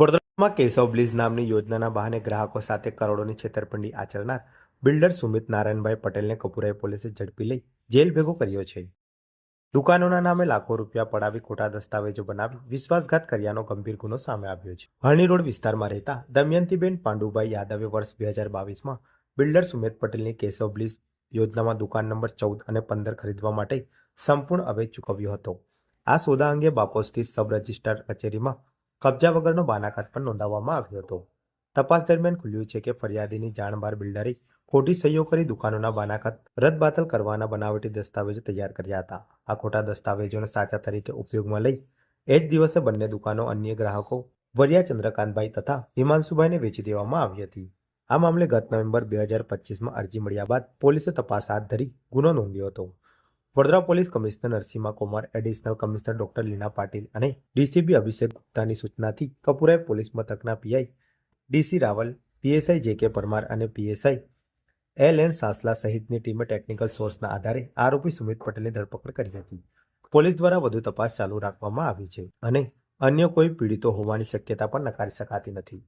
વડોદરામાં કેશવ બ્લીઝ નામની યોજનાના બહાને ગ્રાહકો સાથે કરોડોની છેતરપિંડી આચરનાર બિલ્ડર સુમિત નારાયણભાઈ પટેલને કપુરાઈ પોલીસે ઝડપી લઈ જેલ ભેગો કર્યો છે. દુકાનોના નામે લાખો રૂપિયા પડાવી ખોટા દસ્તાવેજો બનાવી વિશ્વાસઘાત કર્યાનો ગંભીર ગુનો સામે આવ્યો છે. હરણી રોડ વિસ્તારમાં રહેતા દમયંતીબેન પાંડુભાઈ યાદવે વર્ષ 2022માં બિલ્ડર સુમિત પટેલની કેશવ બ્લીઝ યોજનામાં દુકાન નંબર 14 અને 15 ખરીદવા માટે સંપૂર્ણ અવેજ ચૂકવ્યો હતો. આ સોદા અંગે બાપોદ સ્થિત સબ રજિસ્ટ્રાર કચેરીમાં કબજા વગરનો બાનાકાત પણ નોંધાવવામાં આવ્યો હતો. તપાસ દરમિયાન ખુલ્યું છે કે ફરિયાદીની જાણ બહાર બિલ્ડરે ખોટી સહીઓ કરી દુકાનોના બાનાકાત રદબાતલ કરવાના બનાવટી દસ્તાવેજો તૈયાર કર્યા હતા. આ ખોટા દસ્તાવેજોને સાચા તરીકે ઉપયોગમાં લઈ એ જ દિવસે બંને દુકાનો અન્ય ગ્રાહકો વરિયા ચંદ્રકાંતભાઈ તથા હિમાંશુભાઈને વેચી દેવામાં આવી હતી. આ મામલે ગત નવેમ્બર 2025માં અરજી મળ્યા બાદ પોલીસે તપાસ હાથ ધરી ગુનો નોંધ્યો હતો. Vadodara police commissioner Narasimha Kumar, additional commissioner doctor Leena Patil અને ડીસીપી અભિષેક ગુપ્તાની સૂચનાથી કપુરાઈ પોલીસ મથકના PI D C Raval, PSI J K. Parmar અને પીએસઆઈ એલ.એન. સાસલા સહિતની ટીમે ટેકનિકલ સોર્સના આધારે આરોપી સુમિત પટેલની ધરપકડ કરી હતી. પોલીસ દ્વારા વધુ તપાસ ચાલુ રાખવામાં આવી છે અને અન્ય કોઈ પીડિતો હોવાની શક્યતા પણ નકારી શકાતી નથી.